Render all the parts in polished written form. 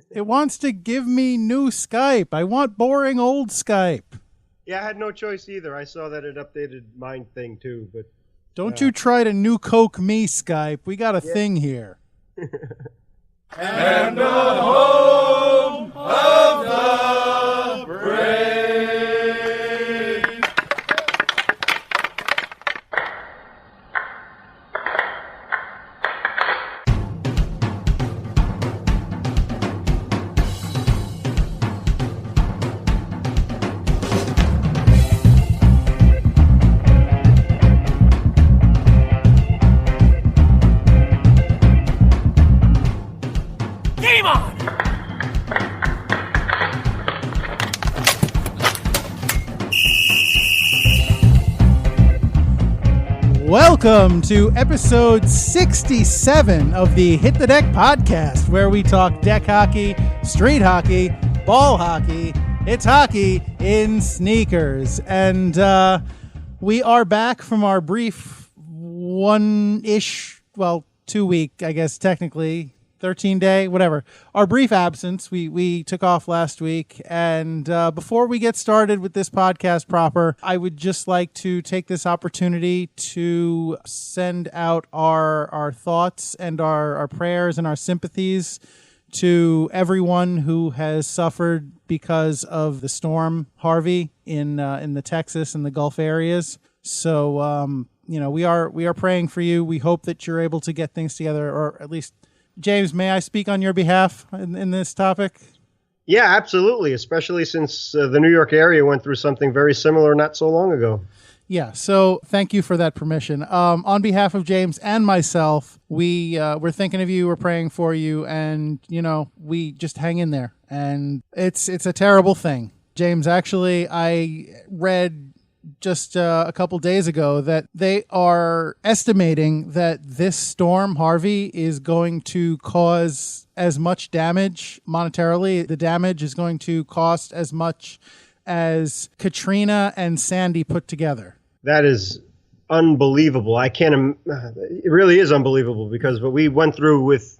It wants to give me new Skype. I want boring old Skype. Yeah, I had no choice either. I saw that it updated mine thing too, but don't you try to new Coke me, Skype. We got a thing here. And the home of the brave. Welcome to episode 67 of the Hit the Deck podcast, where we talk deck hockey, street hockey, ball hockey. It's hockey in sneakers. And we are back from our brief 2 week, I guess, technically, 13-day, whatever. Our brief absence. We took off last week. And before we get started with this podcast proper, I would just like to take this opportunity to send out our thoughts and our prayers and our sympathies to everyone who has suffered because of the storm Harvey in the Texas and the Gulf areas. So, we are praying for you. We hope that you're able to get things together, or at least, James, may I speak on your behalf in this topic? Yeah, absolutely, especially since the New York area went through something very similar not so long ago. Yeah, so thank you for that permission. On behalf of James and myself, we're thinking of you, we're praying for you, and, we just hang in there. And it's a terrible thing. James, actually, I read just a couple days ago that they are estimating that this storm, Harvey, is going to cause as much damage monetarily. The damage is going to cost as much as Katrina and Sandy put together. That is unbelievable. It really is unbelievable, because what we went through with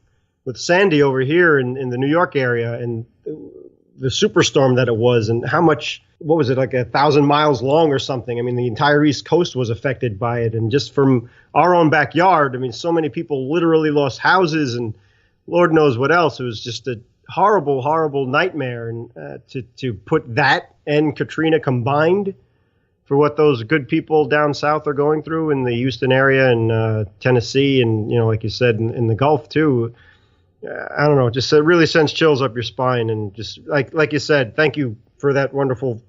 Sandy over here in the New York area, and the superstorm that it was, and how much, what was it, like 1,000 miles long or something? I mean, the entire East Coast was affected by it. And just from our own backyard, I mean, so many people literally lost houses and Lord knows what else. It was just a horrible, horrible nightmare. And to put that and Katrina combined for what those good people down south are going through in the Houston area and Tennessee and, like you said, in the Gulf too, I don't know, just it really sends chills up your spine. And just like you said, thank you for that wonderful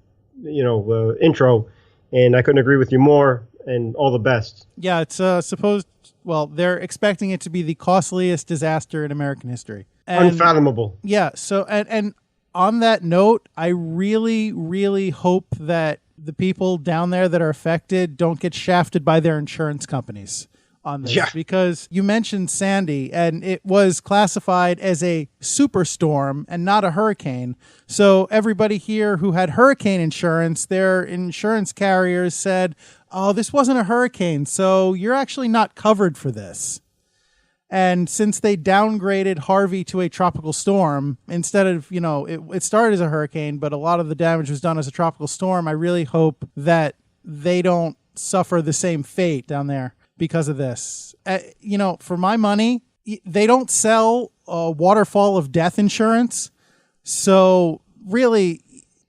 intro, and I couldn't agree with you more, and all the best. Yeah, it's they're expecting it to be the costliest disaster in American history. And, unfathomable. Yeah, so, and on that note, I really, really hope that the people down there that are affected don't get shafted by their insurance companies on this. Yeah. Because you mentioned Sandy, and it was classified as a superstorm and not a hurricane. So everybody here who had hurricane insurance, their insurance carriers said, oh, this wasn't a hurricane, so you're actually not covered for this. And since they downgraded Harvey to a tropical storm, instead of, it started as a hurricane, but a lot of the damage was done as a tropical storm, I really hope that they don't suffer the same fate down there because of this. For my money, they don't sell a waterfall of death insurance. So really,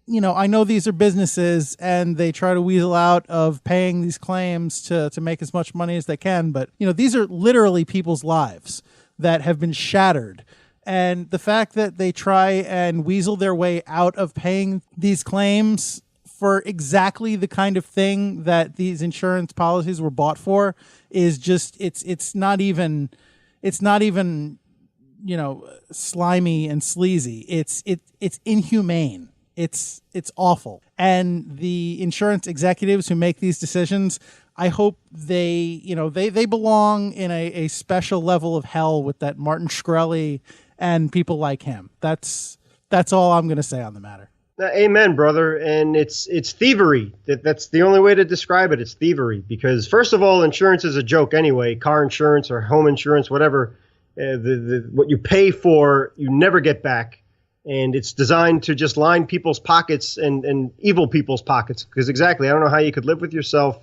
I know these are businesses and they try to weasel out of paying these claims to make as much money as they can. But, these are literally people's lives that have been shattered. And the fact that they try and weasel their way out of paying these claims for exactly the kind of thing that these insurance policies were bought for is just, it's not even slimy and sleazy. It's inhumane. It's awful. And the insurance executives who make these decisions, I hope they belong in a special level of hell with that Martin Shkreli and people like him. That's all I'm going to say on the matter. Amen, brother. And it's thievery. That's the only way to describe it. It's thievery, because first of all, insurance is a joke anyway. Car insurance or home insurance, whatever, what you pay for, you never get back. And it's designed to just line people's pockets and evil people's pockets. Because exactly, I don't know how you could live with yourself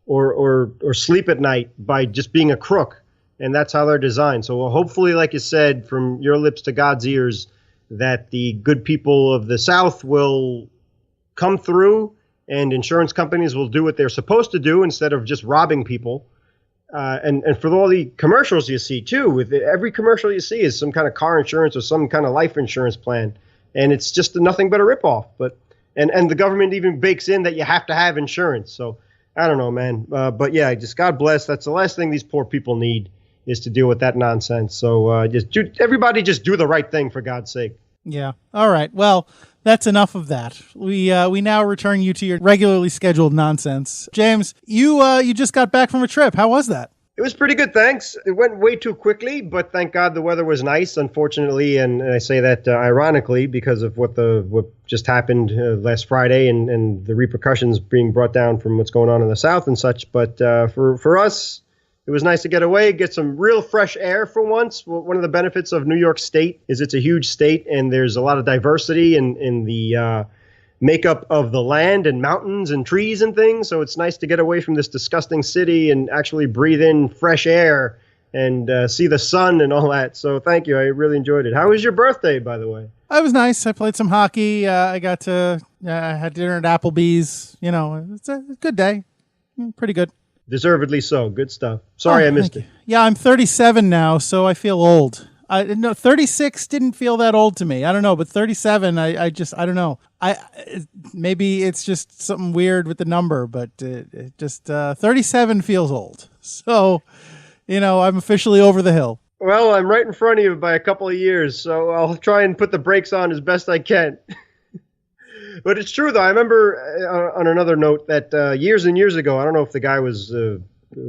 or sleep at night by just being a crook. And that's how they're designed. So hopefully, like you said, from your lips to God's ears, that the good people of the South will come through and insurance companies will do what they're supposed to do instead of just robbing people. And for all the commercials you see, too, with every commercial you see is some kind of car insurance or some kind of life insurance plan. And it's just nothing but a ripoff. And the government even bakes in that you have to have insurance. So I don't know, man. But yeah, just God bless. That's the last thing these poor people need, is to deal with that nonsense. So everybody just do the right thing, for God's sake. Yeah. All right. Well, that's enough of that. We now return you to your regularly scheduled nonsense. James, you just got back from a trip. How was that? It was pretty good, thanks. It went way too quickly, but thank God the weather was nice, unfortunately, and I say that ironically because of what just happened last Friday and the repercussions being brought down from what's going on in the South and such. But for us, it was nice to get away, get some real fresh air for once. One of the benefits of New York State is it's a huge state, and there's a lot of diversity in the makeup of the land and mountains and trees and things. So it's nice to get away from this disgusting city and actually breathe in fresh air and see the sun and all that. So thank you. I really enjoyed it. How was your birthday, by the way? It was nice. I played some hockey. I had dinner at Applebee's. You know, it's a good day. Pretty good. Deservedly so. Good stuff. Sorry I missed it. Yeah, I'm 37 now, so I feel old. 36 didn't feel that old to me. I don't know, but 37, I don't know. Maybe it's just something weird with the number, but 37 feels old. So, I'm officially over the hill. Well, I'm right in front of you by a couple of years, so I'll try and put the brakes on as best I can. But it's true, though. I remember on another note that years and years ago, I don't know if the guy was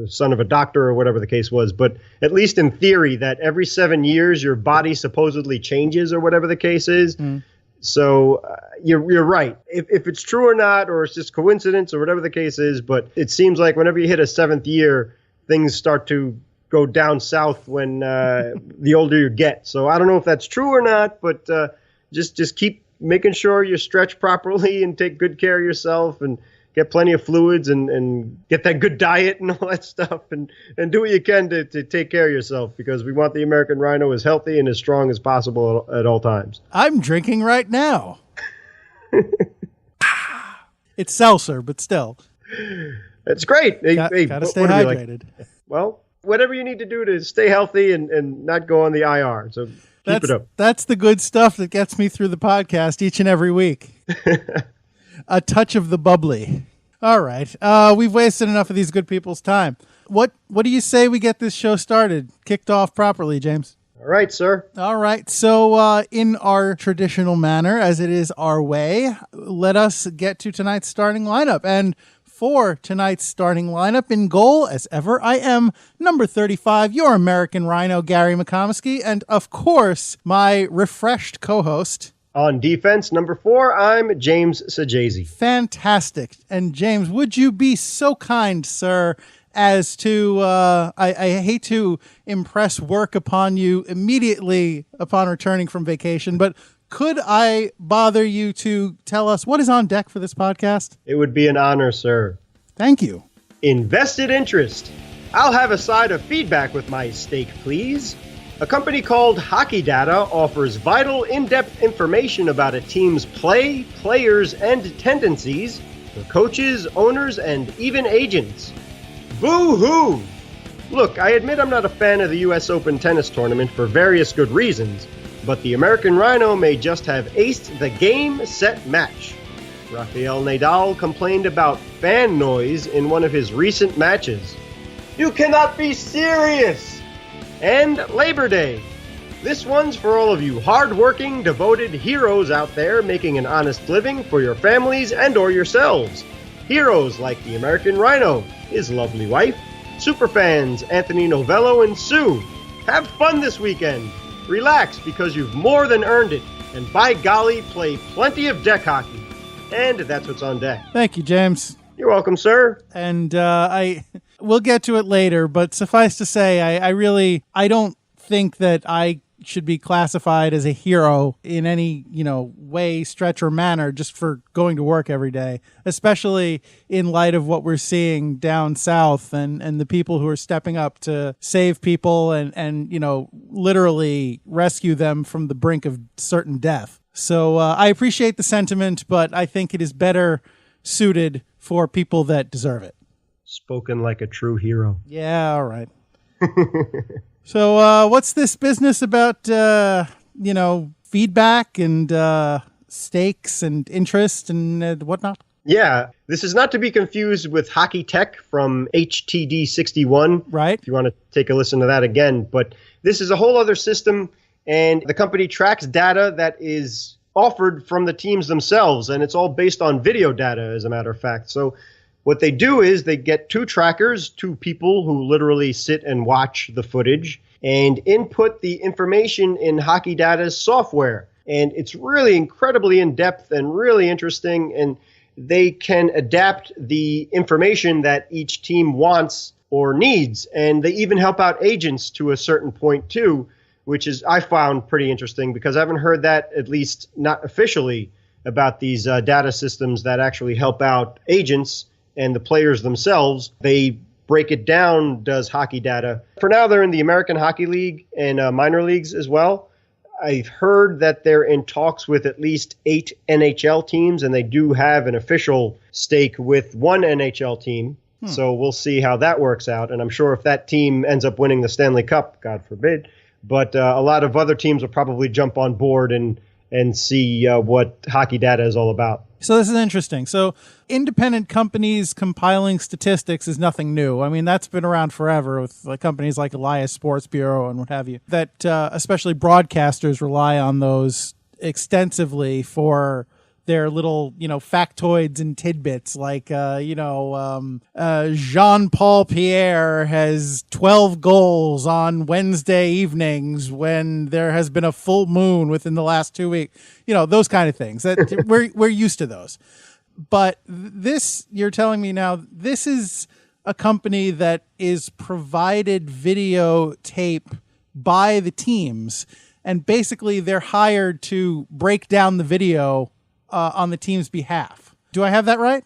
son of a doctor or whatever the case was, but at least in theory that every 7 years your body supposedly changes or whatever the case is. Mm. So you're right. If it's true or not, or it's just coincidence or whatever the case is, but it seems like whenever you hit a 7th year, things start to go down south when the older you get. So I don't know if that's true or not, but just keep making sure you stretch properly and take good care of yourself and get plenty of fluids and get that good diet and all that stuff and do what you can to take care of yourself, because we want the American Rhino as healthy and as strong as possible at all times. I'm drinking right now. It's seltzer, but still. That's great. Gotta stay hydrated. Well, whatever you need to do to stay healthy and not go on the IR. So keep it up. That's the good stuff that gets me through the podcast each and every week. A touch of the bubbly. All right. We've wasted enough of these good people's time. What do you say we get this show started, kicked off properly, James? All right, sir. All right. So in our traditional manner, as it is our way, let us get to tonight's starting lineup. And for tonight's starting lineup, in goal, as ever, I am number 35, your American Rhino, Gary McComiskey, and, of course, my refreshed co-host. On defense, number 4, I'm James Sajazi. Fantastic. And, James, would you be so kind, sir, as to, I hate to impress work upon you immediately upon returning from vacation, but could I bother you to tell us what is on deck for this podcast? It would be an honor, sir. Thank you. Invested interest. I'll have a side of feedback with my stake, please. A company called HockeyData offers vital, in-depth information about a team's play, players, and tendencies for coaches, owners, and even agents. Boo-hoo! Look, I admit I'm not a fan of the U.S. Open tennis tournament for various good reasons, but the American Rhino may just have aced the game, set, match. Rafael Nadal complained about fan noise in one of his recent matches. You cannot be serious! And Labor Day. This one's for all of you hard-working, devoted heroes out there making an honest living for your families and or yourselves. Heroes like the American Rhino, his lovely wife, superfans Anthony Novello and Sue. Have fun this weekend. Relax, because you've more than earned it. And by golly, play plenty of deck hockey. And that's what's on deck. Thank you, James. You're welcome, sir. And we'll get to it later, but suffice to say, I don't think that I should be classified as a hero in any, way, stretch, or manner just for going to work every day, especially in light of what we're seeing down south and the people who are stepping up to save people and literally rescue them from the brink of certain death. So I appreciate the sentiment, but I think it is better suited for people that deserve it. Spoken like a true hero. Yeah, all right. So what's this business about, feedback and stakes and interest and whatnot? Yeah, this is not to be confused with Hockey Tech from HTD 61. Right. If you want to take a listen to that again. But this is a whole other system, and the company tracks data that is offered from the teams themselves, and it's all based on video data, as a matter of fact. So what they do is they get two trackers, two people who literally sit and watch the footage and input the information in HockeyData's software. And it's really incredibly in-depth and really interesting, and they can adapt the information that each team wants or needs. And they even help out agents to a certain point too, which is I found pretty interesting because I haven't heard that, at least not officially, about these data systems that actually help out agents and the players themselves. They break it down, does HockeyData. For now, they're in the American Hockey League and minor leagues as well. I've heard that they're in talks with at least 8 NHL teams, and they do have an official stake with one NHL team. So we'll see how that works out. And I'm sure if that team ends up winning the Stanley Cup, God forbid, but a lot of other teams will probably jump on board and see what HockeyData is all about. So this is interesting. So independent companies compiling statistics is nothing new. I mean, that's been around forever with companies like Elias Sports Bureau and what have you, that especially broadcasters rely on those extensively for their little, factoids and tidbits, like, Jean-Paul Pierre has 12 goals on Wednesday evenings when there has been a full moon within the last 2 weeks. Those kind of things. That we're used to those. But this, you're telling me now, this is a company that is provided videotape by the teams, and basically they're hired to break down the video on the team's behalf. Do I have that right?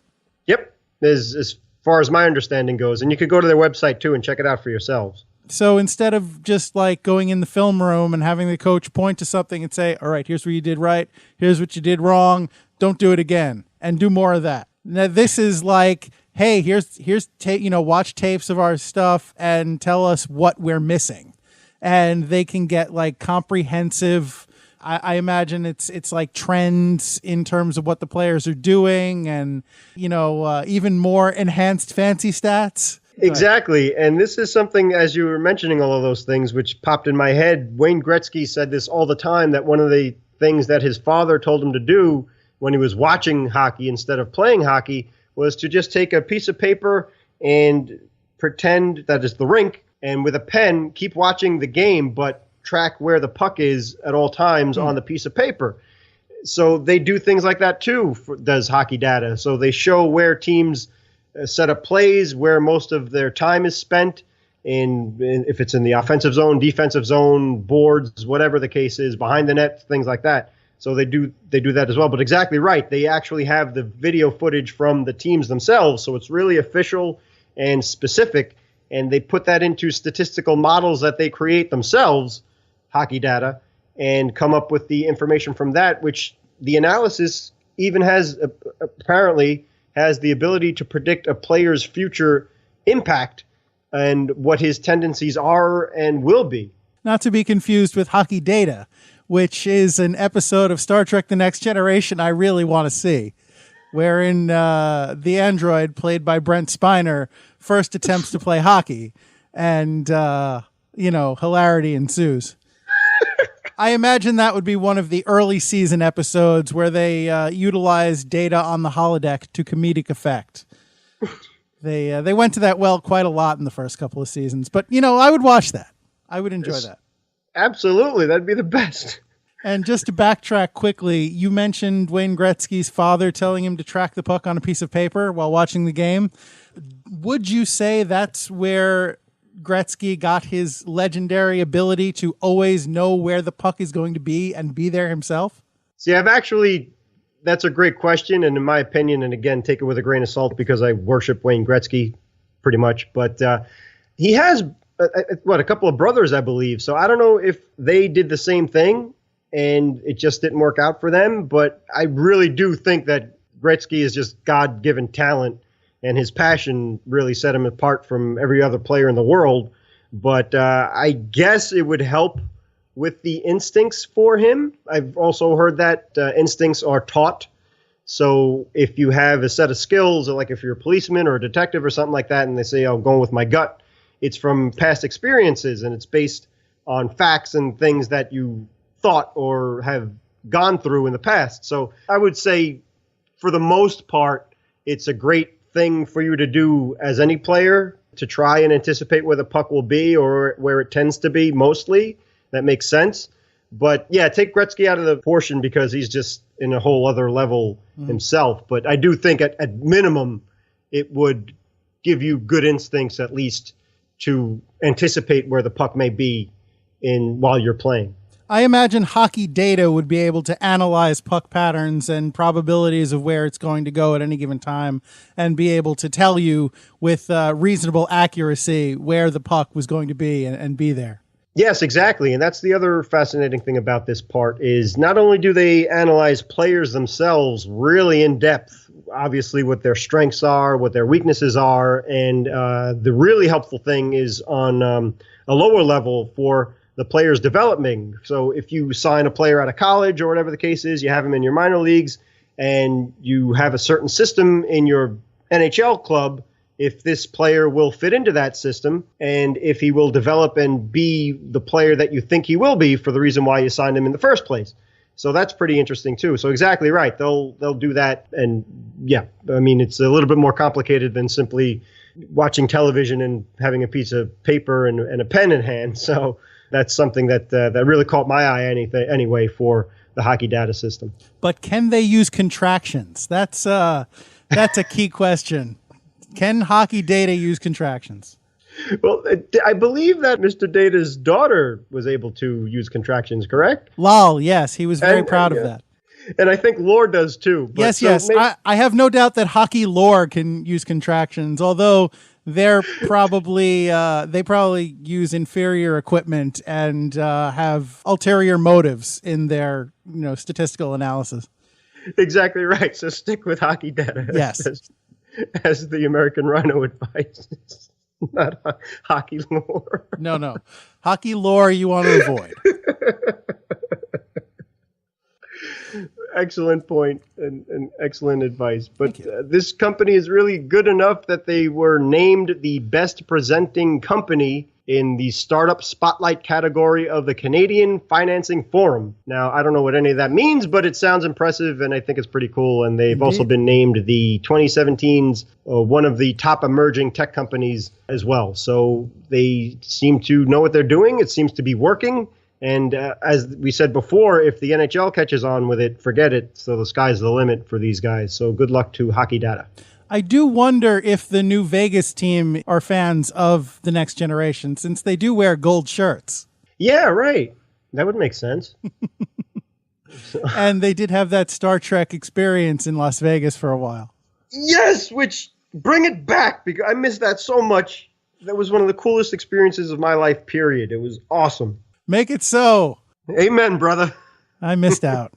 Yep, as far as my understanding goes. And you could go to their website too and check it out for yourselves. So instead of just going in the film room and having the coach point to something and say, all right, here's what you did right, here's what you did wrong, don't do it again, and do more of that. Now this is like, hey, here's watch tapes of our stuff and tell us what we're missing. And they can get comprehensive, I imagine it's like trends in terms of what the players are doing and, even more enhanced fancy stats. Exactly. And this is something, as you were mentioning all of those things, which popped in my head. Wayne Gretzky said this all the time, that one of the things that his father told him to do when he was watching hockey instead of playing hockey was to just take a piece of paper and pretend that it's the rink, and with a pen, keep watching the game, but track where the puck is at all times on the piece of paper. So they do things like that too, does HockeyData. So they show where teams set up plays, where most of their time is spent, in if it's in the offensive zone, defensive zone, boards, whatever the case is, behind the net, things like that. So they do that as well. But exactly right, they actually have the video footage from the teams themselves, so it's really official and specific, and they put that into statistical models that they create themselves, HockeyData, and come up with the information from that, which the analysis even has apparently has the ability to predict a player's future impact and what his tendencies are and will be. Not to be confused with HockeyData, which is an episode of Star Trek The Next Generation I really want to see, wherein the android, played by Brent Spiner, first attempts to play hockey, and, hilarity ensues. I imagine that would be one of the early season episodes where they utilize data on the holodeck to comedic effect. They went to that well quite a lot in the first couple of seasons, but I would watch that. I would enjoy that. Absolutely, that'd be the best. And just to backtrack quickly, you mentioned Wayne Gretzky's father telling him to track the puck on a piece of paper while watching the game. Would you say that's where Gretzky got his legendary ability to always know where the puck is going to be and be there himself? See, that's a great question. And in my opinion, and again, take it with a grain of salt because I worship Wayne Gretzky pretty much, but he has, a couple of brothers, I believe. So I don't know if they did the same thing and it just didn't work out for them. But I really do think that Gretzky is just God-given talent, and his passion really set him apart from every other player in the world. But I guess it would help with the instincts for him. I've also heard that instincts are taught. So if you have a set of skills, like if you're a policeman or a detective or something like that, and they say, I'm going with my gut, it's from past experiences and it's based on facts and things that you thought or have gone through in the past. So I would say for the most part, it's a great thing for you to do as any player, to try and anticipate where the puck will be or where it tends to be mostly. That makes sense. But yeah, take Gretzky out of the portion because he's just in a whole other level himself. But I do think at minimum, it would give you good instincts at least to anticipate where the puck may be while you're playing. I imagine HockeyData would be able to analyze puck patterns and probabilities of where it's going to go at any given time and be able to tell you with reasonable accuracy where the puck was going to be and be there. Yes, exactly. And that's the other fascinating thing about this part is not only do they analyze players themselves really in depth, obviously what their strengths are, what their weaknesses are, and the really helpful thing is on a lower level for the player's development. So if you sign a player out of college or whatever the case is, you have him in your minor leagues, and you have a certain system in your NHL club, if this player will fit into that system and if he will develop and be the player that you think he will be for the reason why you signed him in the first place. So that's pretty interesting too. So exactly right. They'll do that. And yeah, I mean, it's a little bit more complicated than simply watching television and having a piece of paper and a pen in hand. So that's something that really caught my eye anyway for the HockeyData system. But can they use contractions? That's a key question. Can HockeyData use contractions? Well, I believe that Mr. Data's daughter was able to use contractions, correct? Lol, yes. He was very proud of that. And I think Lore does too. Yes. I have no doubt that Hockey Lore can use contractions, although they probably use inferior equipment and have ulterior motives in their statistical analysis. Exactly right. So stick with HockeyData. Yes. As the American Rhino advises, not Hockey Lore. No. Hockey Lore you want to avoid. Excellent point and excellent advice. But this company is really good enough that they were named the best presenting company in the Startup Spotlight category of the Canadian Financing Forum. Now, I don't know what any of that means, but it sounds impressive, and I think it's pretty cool. And they've also been named the 2017's one of the top emerging tech companies as well. So they seem to know what they're doing. It seems to be working. And as we said before, if the NHL catches on with it, forget it. So the sky's the limit for these guys. So good luck to HockeyData. I do wonder if the New Vegas team are fans of the next generation, since they do wear gold shirts. Yeah, right. That would make sense. And they did have that Star Trek experience in Las Vegas for a while. Yes, which bring it back, because I miss that so much. That was one of the coolest experiences of my life, period. It was awesome. Make it so. Amen, brother. I missed out.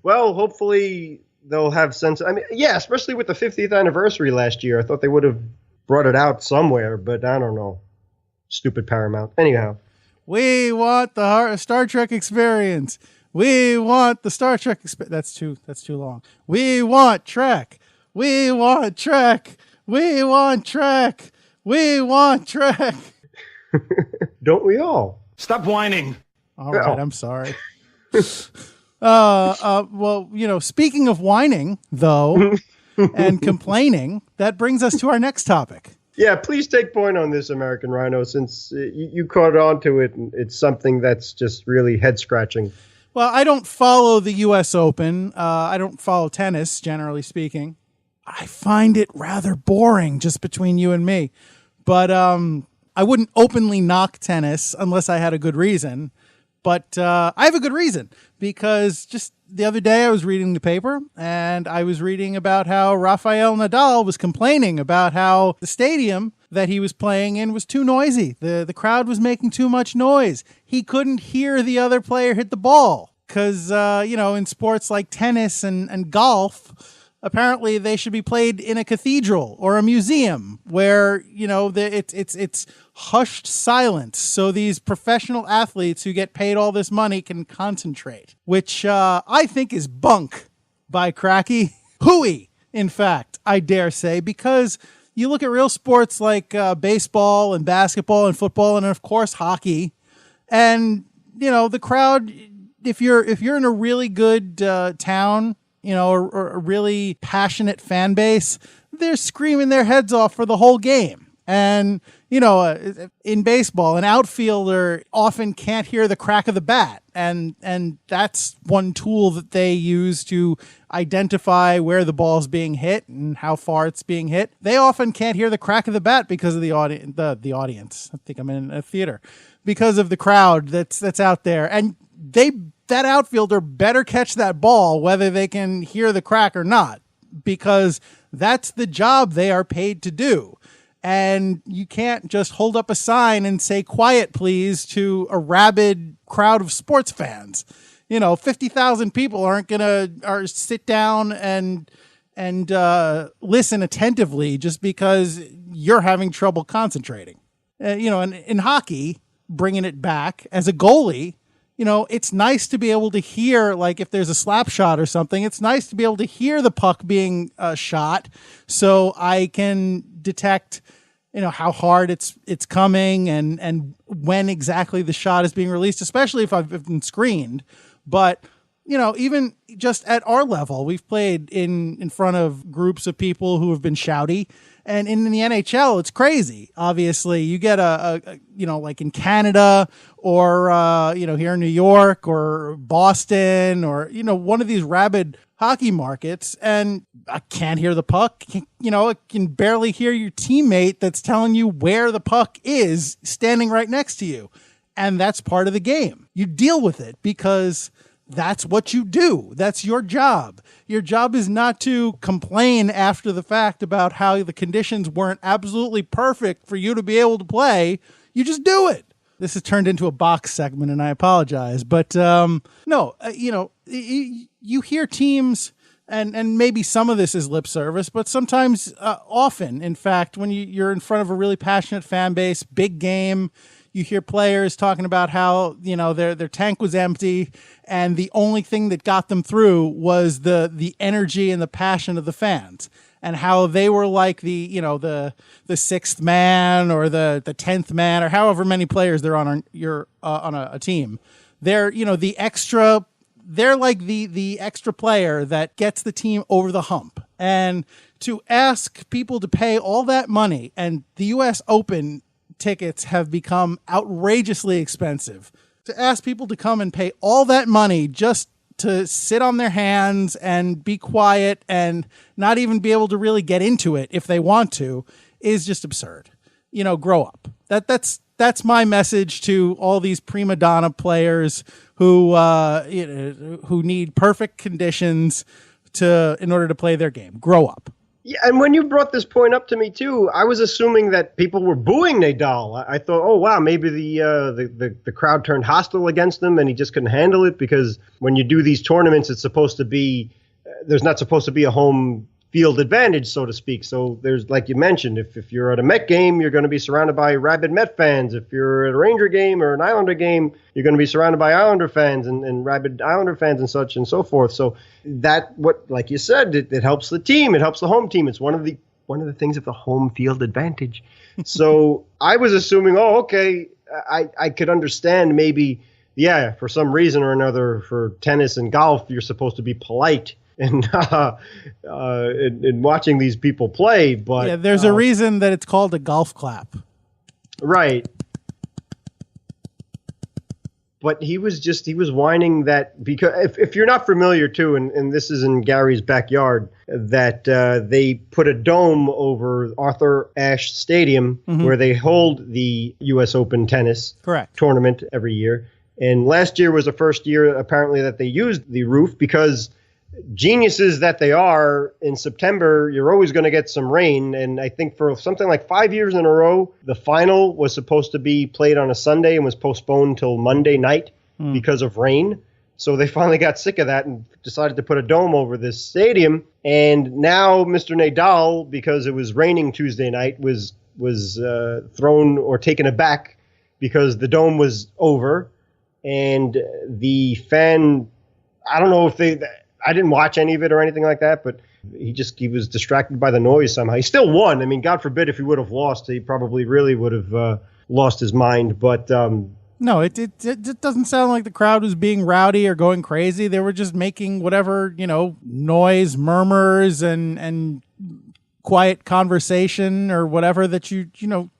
Well, hopefully they'll have sense. I mean, yeah, especially with the 50th anniversary last year. I thought they would have brought it out somewhere, but I don't know. Stupid Paramount. Anyhow. We want the Star Trek experience. We want the Star Trek experience. That's too long. We want Trek. We want Trek. We want Trek. We want Trek. Don't we all? Stop whining. All right, I'm sorry. Well, speaking of whining, though, and complaining, that brings us to our next topic. Yeah, please take point on this, American Rhino, since you caught on to it, and it's something that's just really head-scratching. Well, I don't follow the U.S. Open. I don't follow tennis, generally speaking. I find it rather boring, just between you and me. But I wouldn't openly knock tennis unless I had a good reason. But I have a good reason, because just the other day I was reading the paper and I was reading about how Rafael Nadal was complaining about how the stadium that he was playing in was too noisy. The crowd was making too much noise. He couldn't hear the other player hit the ball because, in sports like tennis and golf, apparently they should be played in a cathedral or a museum where, it's hushed silence. So these professional athletes who get paid all this money can concentrate, which I think is bunk by cracky. Hooey, in fact, I dare say, because you look at real sports like baseball and basketball and football and, of course, hockey. And, the crowd, if you're in a really good town, or a really passionate fan base, they're screaming their heads off for the whole game. And, in baseball, an outfielder often can't hear the crack of the bat. And that's one tool that they use to identify where the ball's being hit and how far it's being hit. They often can't hear the crack of the bat because of the audience. I think I'm in a theater. Because of the crowd that's out there. And that outfielder better catch that ball whether they can hear the crack or not, because that's the job they are paid to do. And you can't just hold up a sign and say, "Quiet, please," to a rabid crowd of sports fans. 50,000 people aren't going to sit down and listen attentively just because you're having trouble concentrating. And in hockey, bringing it back as a goalie, it's nice to be able to hear, like if there's a slap shot or something, it's nice to be able to hear the puck being shot so I can detect, how hard it's coming and when exactly the shot is being released, especially if I've been screened. But, even just at our level, we've played in front of groups of people who have been shouty. And in the NHL, it's crazy. Obviously, you get like in Canada or, here in New York or Boston or, one of these rabid hockey markets, and I can't hear the puck. I can barely hear your teammate that's telling you where the puck is standing right next to you. And that's part of the game. You deal with it because that's what you do. That's your job. Your job is not to complain after the fact about how the conditions weren't absolutely perfect for you to be able to play. You just do it. This has turned into a box segment, and I apologize. But you hear teams, and maybe some of this is lip service, but sometimes, often, in fact, when you're in front of a really passionate fan base, big game, you hear players talking about how, their tank was empty and the only thing that got them through was the energy and the passion of the fans, and how they were like the sixth man or the 10th man or however many players they're on a team. They're, they're like the extra player that gets the team over the hump. And to ask people to pay all that money, and the US Open tickets have become outrageously expensive, to ask people to come and pay all that money just to sit on their hands and be quiet and not even be able to really get into it if they want to is just absurd. Grow up. That's my message to all these prima donna players who need perfect conditions in order to play their game. Grow up. Yeah, and when you brought this point up to me too, I was assuming that people were booing Nadal. I thought, oh wow, maybe the crowd turned hostile against him and he just couldn't handle it, because when you do these tournaments, it's supposed to be there's not supposed to be a home field advantage, so to speak. So there's, like you mentioned, if you're at a Met game, you're going to be surrounded by rabid Met fans. If you're at a Ranger game or an Islander game, you're going to be surrounded by Islander fans and rabid Islander fans and such and so forth. So like you said, it helps the team. It helps the home team. It's one of the things of the home field advantage. So I was assuming, okay, I could understand maybe, yeah, for some reason or another, for tennis and golf, you're supposed to be polite and in watching these people play. But yeah, there's a reason that it's called a golf clap. Right. But he was whining that because if you're not familiar too, and this is in Gary's backyard, that they put a dome over Arthur Ashe Stadium where they hold the U.S. Open tennis tournament every year. And last year was the first year apparently that they used the roof because geniuses that they are, in September, you're always going to get some rain. And I think for something like 5 years in a row, the final was supposed to be played on a Sunday and was postponed until Monday night because of rain. So they finally got sick of that and decided to put a dome over this stadium. And now Mr. Nadal, because it was raining Tuesday night, was thrown or taken aback because the dome was over. And the fan, I don't know if I didn't watch any of it or anything like that, but he was distracted by the noise somehow. He still won. I mean, God forbid if he would have lost, he probably really would have lost his mind. But no, it doesn't sound like the crowd was being rowdy or going crazy. They were just making whatever, noise, murmurs, and quiet conversation or whatever that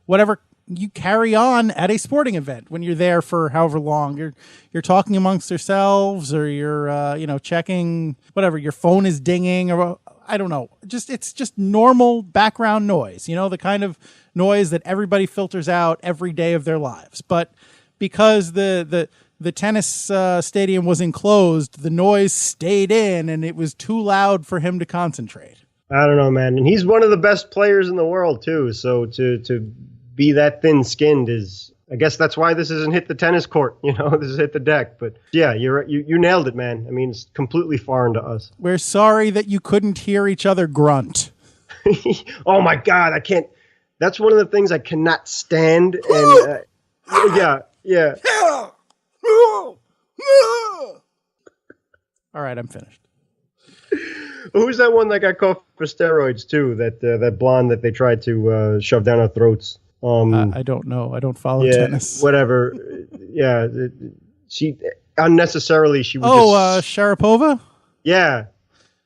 whatever you carry on at a sporting event when you're there for however long. You're talking amongst yourselves, or you're checking whatever, your phone is dinging, or I don't know. It's just normal background noise, the kind of noise that everybody filters out every day of their lives. But because the tennis stadium was enclosed, the noise stayed in, and it was too loud for him to concentrate. I don't know, man. And he's one of the best players in the world too. So to be that thin-skinned is, I guess that's why this isn't Hit the Tennis Court, this is Hit the Deck. But yeah, you nailed it, man. I mean, it's completely foreign to us. We're sorry that you couldn't hear each other grunt. Oh my God, I can't. That's one of the things I cannot stand. And yeah. All right, I'm finished. Who's that one that got caught for steroids too? That blonde that they tried to shove down our throats. I don't know. I don't follow tennis. Whatever. Yeah, she unnecessarily she would. Sharapova. Yeah,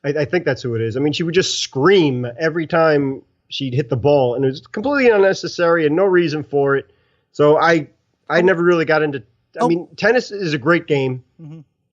I think that's who it is. I mean, she would just scream every time she'd hit the ball, and it was completely unnecessary and no reason for it. So I never really got into. I mean, tennis is a great game,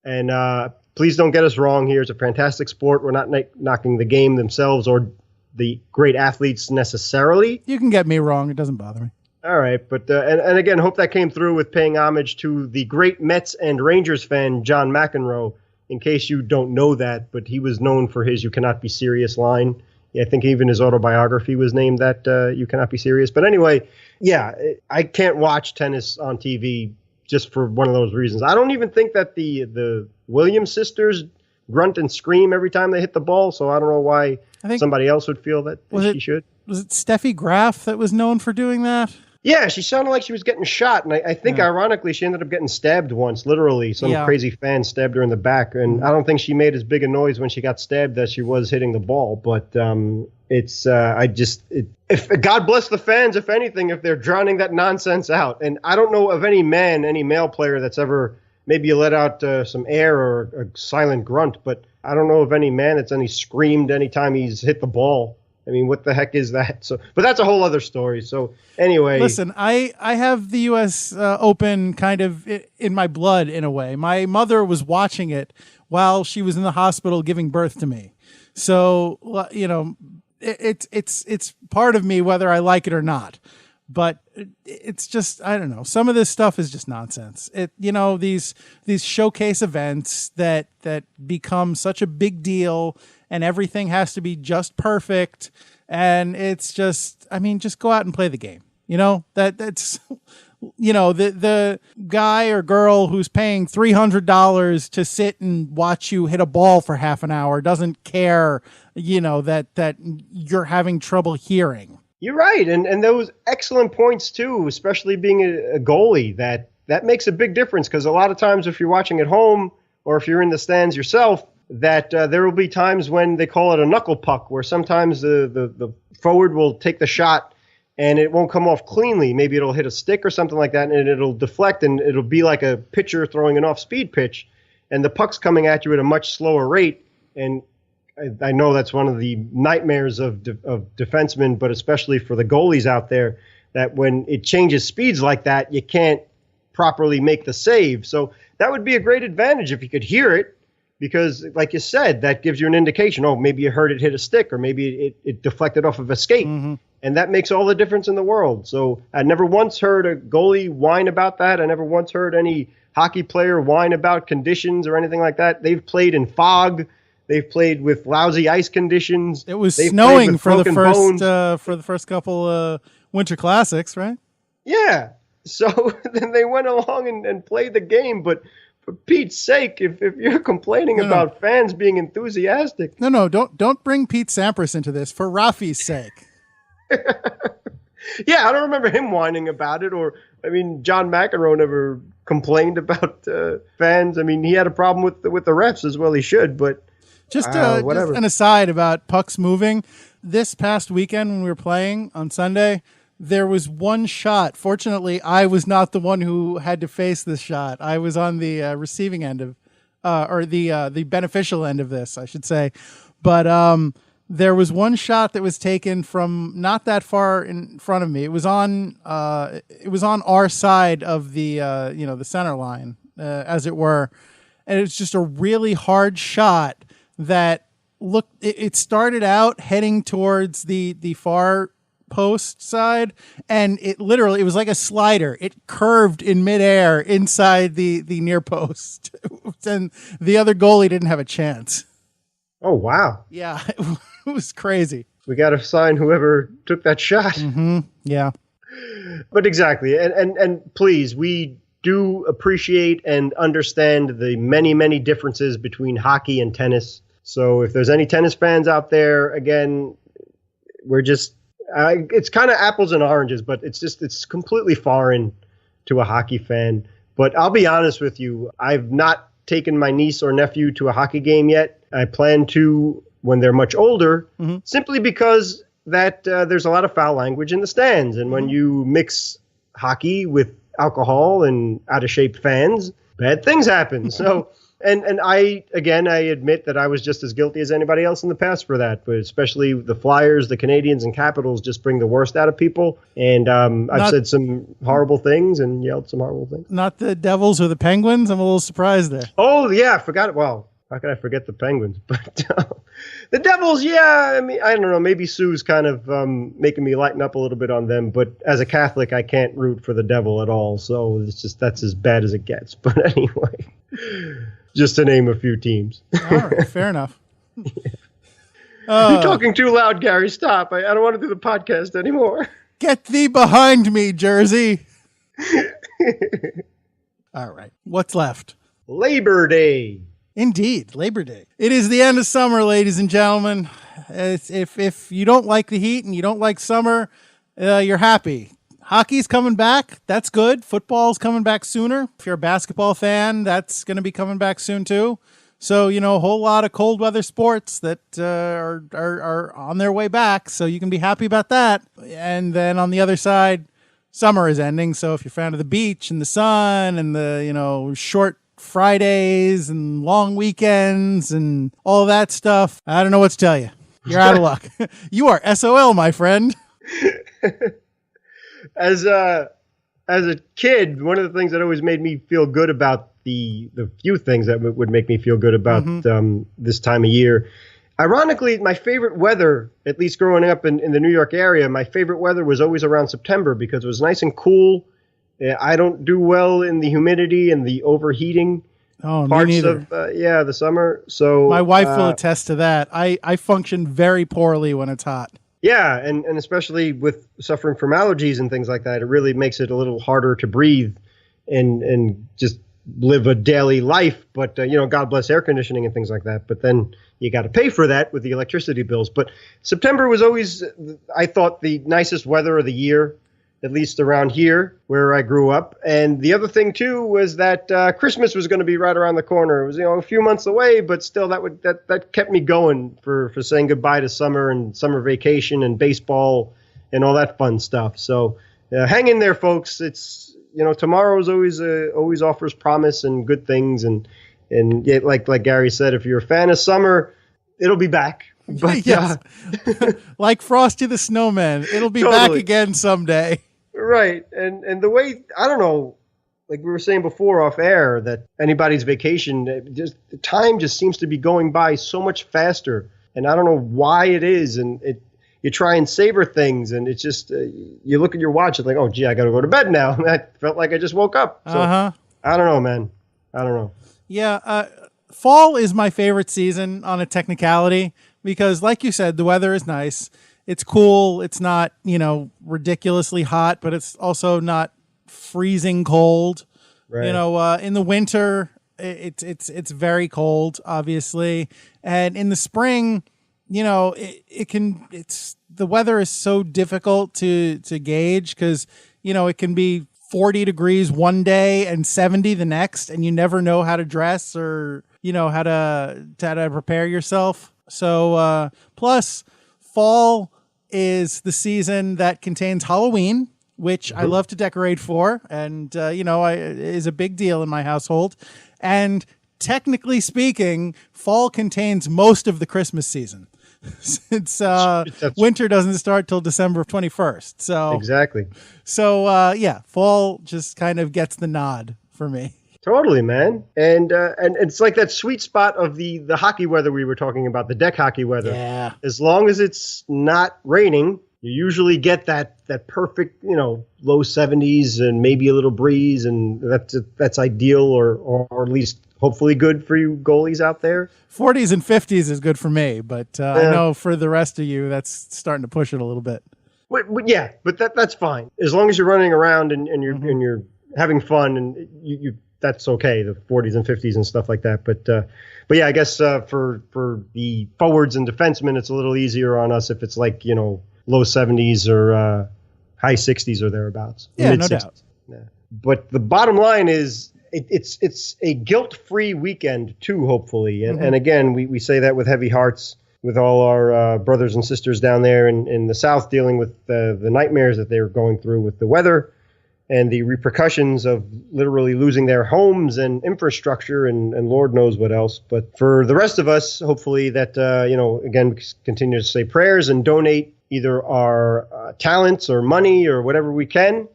and please don't get us wrong here. It's a fantastic sport. We're not knocking the game themselves or the great athletes necessarily. You can get me wrong. It doesn't bother me. All right. But and again, hope that came through with paying homage to the great Mets and Rangers fan, John McEnroe, in case you don't know that. But he was known for his "You Cannot Be Serious" line. Yeah, I think even his autobiography was named that "You Cannot Be Serious." But anyway, yeah, I can't watch tennis on TV just for one of those reasons. I don't even think that the Williams sisters grunt and scream every time they hit the ball, so I don't know why somebody else would feel that she should. Was it Steffi Graf that was known for doing that? Yeah, she sounded like she was getting shot, and I think ironically she ended up getting stabbed once, literally. Some crazy fan stabbed her in the back, and I don't think she made as big a noise when she got stabbed as she was hitting the ball, but if God bless the fans, if anything, if they're drowning that nonsense out. And I don't know of any male player that's ever maybe let out some air or a silent grunt, but I don't know of any man that's screamed anytime he's hit the ball. I mean, what the heck is that? So, but that's a whole other story. So anyway, listen, I have the U.S. Open kind of in my blood in a way. My mother was watching it while she was in the hospital giving birth to me. So, it's part of me whether I like it or not. But it's just, I don't know. Some of this stuff is just nonsense. These showcase events that become such a big deal, and everything has to be just perfect. And it's just, just go out and play the game. That's, the guy or girl who's paying $300 to sit and watch you hit a ball for half an hour doesn't care, that you're having trouble hearing. You're right. And those excellent points too, especially being a goalie, that makes a big difference, because a lot of times if you're watching at home or if you're in the stands yourself, that there will be times when they call it a knuckle puck, where sometimes the forward will take the shot and it won't come off cleanly. Maybe it'll hit a stick or something like that, and it'll deflect, and it'll be like a pitcher throwing an off-speed pitch, and the puck's coming at you at a much slower rate. And I know that's one of the nightmares of defensemen, but especially for the goalies out there, that when it changes speeds like that, you can't properly make the save. So that would be a great advantage if you could hear it, because like you said, that gives you an indication. Oh, maybe you heard it hit a stick, or maybe it deflected off of a skate. Mm-hmm. And that makes all the difference in the world. So I never once heard a goalie whine about that. I never once heard any hockey player whine about conditions or anything like that. They've played in fog. They've played with lousy ice conditions. It was snowing for the first couple Winter Classics, right? Yeah. So then they went along and played the game. But for Pete's sake, if you're complaining about fans being enthusiastic. Don't bring Pete Sampras into this for Rafi's sake. Yeah, I don't remember him whining about it. John McEnroe never complained about fans. I mean, he had a problem with the refs as well. He should, but just an aside about pucks moving. This past weekend when we were playing on Sunday, there was one shot. Fortunately, I was not the one who had to face this shot. I was on the receiving end of, or the beneficial end of this, I should say. But there was one shot that was taken from not that far in front of me. It was on our side of the the center line, as it were, and it's just a really hard shot that it started out heading towards the far post side, and it was like a slider. It curved in midair inside the near post, and the other goalie didn't have a chance. Oh wow! Yeah, it was crazy. We got to sign whoever took that shot. Mm-hmm. Yeah, but exactly, and please, we do appreciate and understand the many differences between hockey and tennis. So if there's any tennis fans out there, again, we're just. It's kind of apples and oranges, but it's completely foreign to a hockey fan. But I'll be honest with you, I've not taken my niece or nephew to a hockey game yet. I plan to when they're much older, simply because that there's a lot of foul language in the stands. And when you mix hockey with alcohol and out of shape fans, bad things happen. So And I admit that I was just as guilty as anybody else in the past for that, but especially the Flyers, the Canadians, and Capitals just bring the worst out of people. And I've said some horrible things and yelled some horrible things. Not the Devils or the Penguins? I'm a little surprised there. Oh, yeah, I forgot. Well, how could I forget the Penguins? But the Devils, yeah, I mean, I don't know. Maybe Sue's kind of making me lighten up a little bit on them. But as a Catholic, I can't root for the Devil at all. So that's as bad as it gets. But anyway. Just to name a few teams. All right, fair enough. You're talking too loud, Gary. Stop. I don't want to do the podcast anymore. Get thee behind me, Jersey. All right. What's left? Labor Day. Indeed, Labor Day. It is the end of summer, ladies and gentlemen. If you don't like the heat and you don't like summer, you're happy. Hockey's coming back. That's good. Football's coming back sooner. If you're a basketball fan, that's going to be coming back soon too. So, a whole lot of cold weather sports that are on their way back. So you can be happy about that. And then on the other side, summer is ending. So if you're a fan of the beach and the sun and the, short Fridays and long weekends and all that stuff, I don't know what to tell you. You're out of luck. You are SOL, my friend. As a kid, one of the things that always made me feel good about the few things that would make me feel good about this time of year. Ironically, my favorite weather, at least growing up in the New York area, my favorite weather was always around September because it was nice and cool. I don't do well in the humidity and the overheating parts of the summer. So my wife will attest to that. I function very poorly when it's hot. Yeah, and especially with suffering from allergies and things like that, it really makes it a little harder to breathe and just live a daily life. But, God bless air conditioning and things like that. But then you got to pay for that with the electricity bills. But September was always, I thought, the nicest weather of the year, at least around here where I grew up. And the other thing, too, was that Christmas was going to be right around the corner. It was, a few months away, but still that kept me going for saying goodbye to summer and summer vacation and baseball and all that fun stuff. So hang in there, folks. It's, tomorrow's always offers promise and good things. And yet, like Gary said, if you're a fan of summer, it'll be back. But, yes. Like Frosty the Snowman, it'll be back again someday. Right. And the way, I don't know like we were saying before off air, that anybody's vacation, the time just seems to be going by so much faster. And I don't know why it is. And you try and savor things, and it's just, you look at your watch, it's like, oh, gee, I got to go to bed now. And I felt like I just woke up. So I don't know, man. I don't know. Yeah. Fall is my favorite season on a technicality because, like you said, the weather is nice. It's cool. It's not, ridiculously hot, but it's also not freezing cold. Right. In the winter, it's very cold, obviously. And in the spring, the weather is so difficult to gauge because, it can be 40 degrees one day and 70 the next, and you never know how to dress or, how to prepare yourself. So, plus fall is the season that contains Halloween, which I love to decorate for. And, is a big deal in my household. And technically speaking, fall contains most of the Christmas season. Since winter doesn't start till December 21st. So exactly. So fall just kind of gets the nod for me. Totally, man. And it's like that sweet spot of the hockey weather we were talking about, the deck hockey weather. Yeah. As long as it's not raining, you usually get that perfect, low 70s and maybe a little breeze, and that's ideal or at least hopefully good for you goalies out there. 40s and 50s is good for me, but I know for the rest of you, that's starting to push it a little bit. Yeah, but that's fine. As long as you're running around and you're having fun, and you that's okay, the 40s and 50s and stuff like that. But yeah, I guess for the forwards and defensemen, it's a little easier on us if it's like, low 70s or high 60s or thereabouts. Yeah, no doubt. Yeah. But the bottom line is, it's a guilt-free weekend too, hopefully. And again, we say that with heavy hearts, with all our brothers and sisters down there in the South dealing with the nightmares that they're going through with the weather and the repercussions of literally losing their homes and infrastructure and Lord knows what else. But for the rest of us, hopefully that, again, we continue to say prayers and donate either our talents or money or whatever we can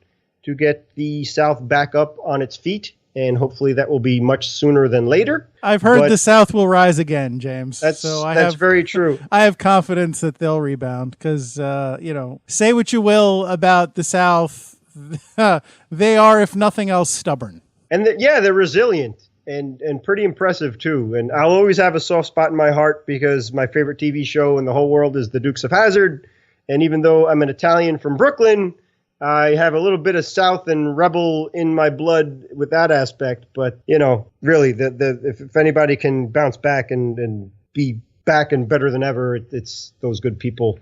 to get the South back up on its feet. And hopefully that will be much sooner than later. I've heard the South will rise again, James. That's very true. I have confidence that they'll rebound because, say what you will about the South, they are, if nothing else, stubborn. And they're resilient and pretty impressive too. And I'll always have a soft spot in my heart because my favorite TV show in the whole world is The Dukes of Hazzard. And even though I'm an Italian from Brooklyn, I have a little bit of South and rebel in my blood with that aspect. But, really, if anybody can bounce back and be back and better than ever, it's those good people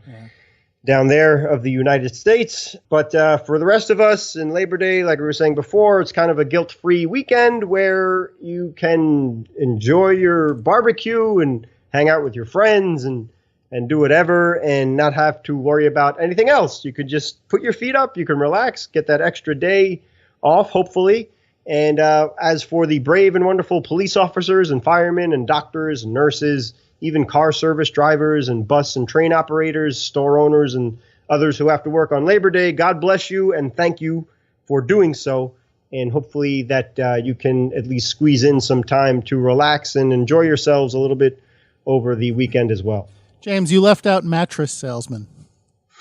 down there of the United States. But for the rest of us in Labor Day, like we were saying before, it's kind of a guilt-free weekend where you can enjoy your barbecue and hang out with your friends and do whatever and not have to worry about anything else. You could just put your feet up, you can relax, get that extra day off, hopefully. And as for the brave and wonderful police officers and firemen and doctors and nurses, even car service drivers and bus and train operators, store owners and others who have to work on Labor Day, God bless you and thank you for doing so. And hopefully that you can at least squeeze in some time to relax and enjoy yourselves a little bit over the weekend as well. James, you left out mattress salesman.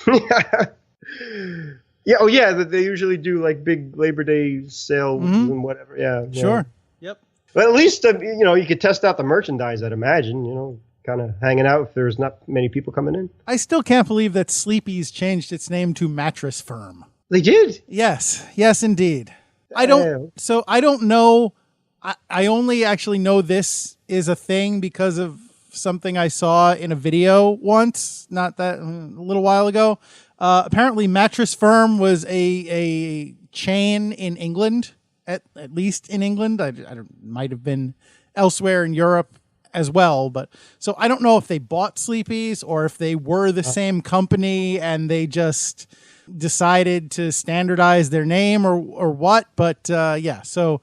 Yeah. Oh, yeah. They usually do like big Labor Day sales and whatever. Yeah. Sure. Yep. But at least, you could test out the merchandise, I'd imagine, kind of hanging out if there's not many people coming in. I still can't believe that Sleepy's changed its name to Mattress Firm. They did? Yes. Yes, indeed. I don't know. I only actually know this is a thing because of something I saw in a video once, a little while ago. Apparently Mattress Firm was a chain in England, at least in England. I might have been elsewhere in Europe as well. But so I don't know if they bought Sleepy's or if they were the same company and they just decided to standardize their name or what. But so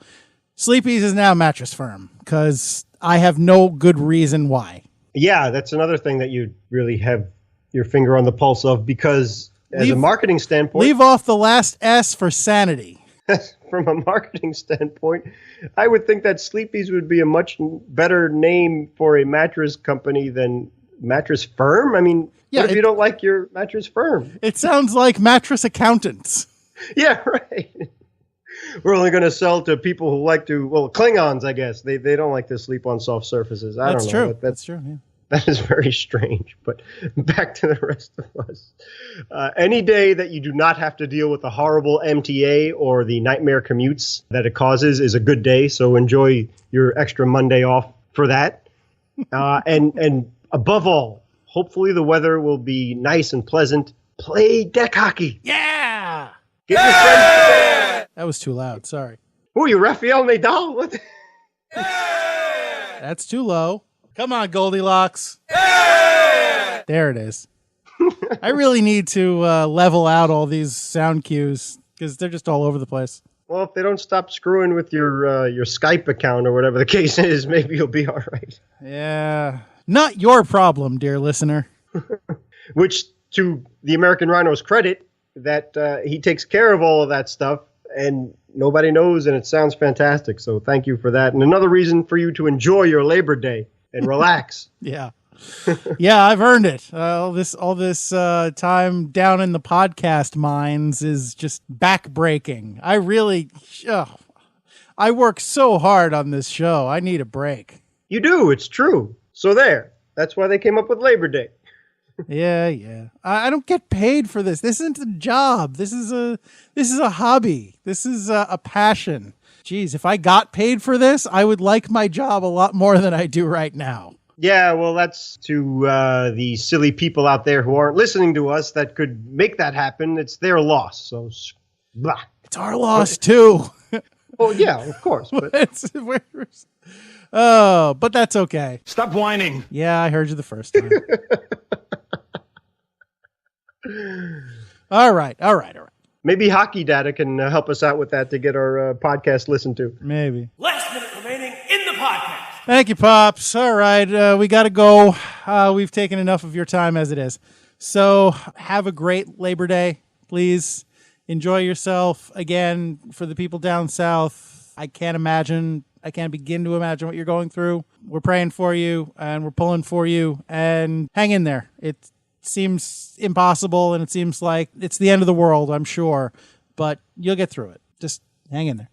Sleepy's is now Mattress Firm because I have no good reason why. Yeah, that's another thing that you really have your finger on the pulse of because as a marketing standpoint... Leave off the last S for sanity. from a marketing standpoint, I would think that Sleepy's would be a much better name for a mattress company than Mattress Firm. I mean, what if you don't like your Mattress Firm? It sounds like mattress accountants. Yeah, right. We're only going to sell to people who like to, Klingons, I guess. They don't like to sleep on soft surfaces. I don't know. True. That's true. Yeah. That is very strange. But back to the rest of us. Any day that you do not have to deal with the horrible MTA or the nightmare commutes that it causes is a good day. So enjoy your extra Monday off for that. And above all, hopefully the weather will be nice and pleasant. Play deck hockey. Yeah. Get your friends. That was too loud. Sorry. Who are you, Rafael Nadal? What? That's too low. Come on, Goldilocks. There it is. I really need to level out all these sound cues because they're just all over the place. Well, if they don't stop screwing with your Skype account or whatever the case is, maybe you'll be all right. Yeah. Not your problem, dear listener. Which, to the American Rhino's credit, that he takes care of all of that stuff and nobody knows, and it sounds fantastic. So thank you for that. And another reason for you to enjoy your Labor Day and relax. Yeah. Yeah, I've earned it. All this time down in the podcast mines is just backbreaking. I work so hard on this show. I need a break. You do. It's true. So there. That's why they came up with Labor Day. Yeah. I don't get paid for this. This isn't a job. This is a hobby. This is a passion. Geez, if I got paid for this, I would like my job a lot more than I do right now. Yeah, well, that's to the silly people out there who aren't listening to us that could make that happen. It's their loss. So, blah. It's our loss, too. Well, yeah, of course. But but that's okay. Stop whining. Yeah, I heard you the first time. All right. Maybe HockeyData can help us out with that to get our podcast listened to. Maybe. Last minute remaining in the podcast. Thank you, Pops. All right, we got to go. We've taken enough of your time as it is. So have a great Labor Day, please. Enjoy yourself. Again, for the people down south, I can't begin to imagine what you're going through. We're praying for you, and we're pulling for you, and hang in there. It seems impossible, and it seems like it's the end of the world, I'm sure, but you'll get through it. Just hang in there.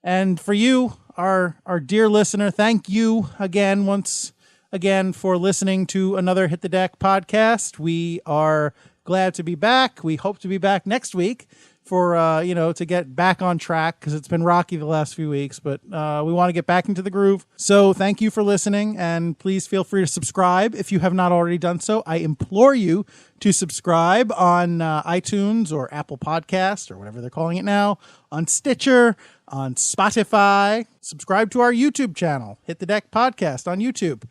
And for you, our dear listener, thank you once again for listening to another Hit the Deck podcast. We are glad to be back. We hope to be back next week for, to get back on track because it's been rocky the last few weeks, but we want to get back into the groove. So thank you for listening, and please feel free to subscribe if you have not already done so. I implore you to subscribe on iTunes or Apple Podcasts or whatever they're calling it now, on Stitcher, on Spotify. Subscribe to our YouTube channel, Hit the Deck Podcast on YouTube.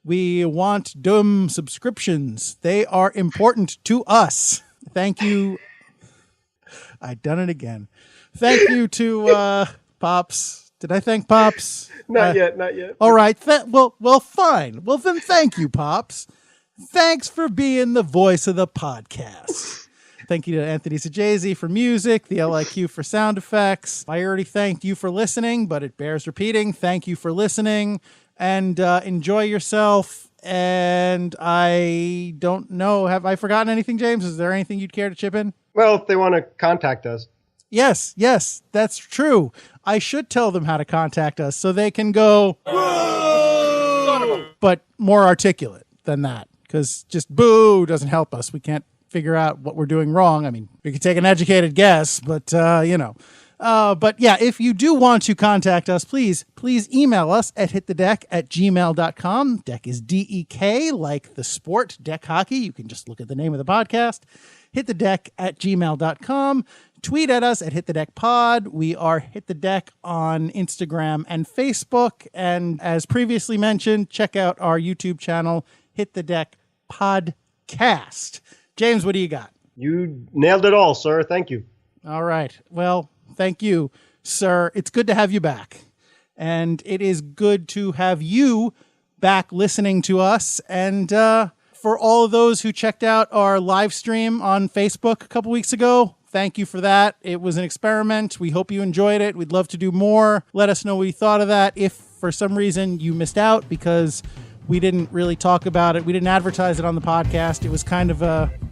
We want dumb subscriptions. They are important to us. Thank you. I done it again. Thank you to Pops. Did I thank Pops? Not yet. All right. Well, fine. Well, then thank you, Pops. Thanks for being the voice of the podcast. Thank you to Anthony Sajazi for music, the LIQ for sound effects. I already thanked you for listening, but it bears repeating. Thank you for listening, and enjoy yourself. And I don't know. Have I forgotten anything, James? Is there anything you'd care to chip in? Well, if they want to contact us. Yes, that's true. I should tell them how to contact us so they can go, whoa! But more articulate than that, because just boo doesn't help us. We can't figure out what we're doing wrong. I mean, we could take an educated guess, but, but yeah, if you do want to contact us, please email us at hitthedeck@gmail.com. Deck is DEK, like the sport, deck hockey. You can just look at the name of the podcast. hitthedeck@gmail.com. Tweet at us at hitthedeckpod. We are Hit the Deck on Instagram and Facebook. And as previously mentioned, check out our YouTube channel, Hit the Deck Podcast. James, what do you got? You nailed it all, sir. Thank you. All right. Well, thank you, sir. It's good to have you back. And it is good to have you back listening to us. And for all of those who checked out our live stream on Facebook a couple weeks ago, thank you for that. It was an experiment. We hope you enjoyed it. We'd love to do more. Let us know what you thought of that. If for some reason you missed out because we didn't really talk about it, we didn't advertise it on the podcast. It was kind of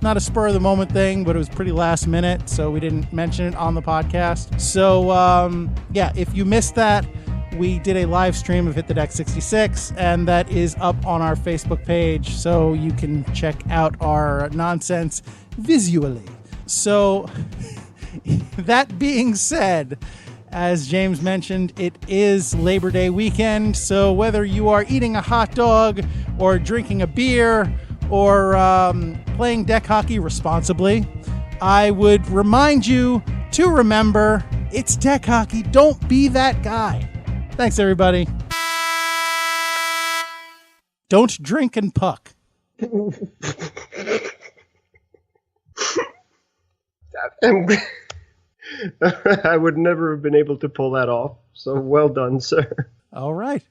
not a spur of the moment thing, but it was pretty last minute, so we didn't mention it on the podcast. So if you missed that, we did a live stream of Hit the Deck 66, and that is up on our Facebook page, so you can check out our nonsense visually. So that being said, as James mentioned, it is Labor Day weekend, so whether you are eating a hot dog or drinking a beer or playing deck hockey responsibly, I would remind you to remember, it's deck hockey. Don't be that guy. Thanks, everybody. Don't drink and puck. I would never have been able to pull that off. So well done, sir. All right.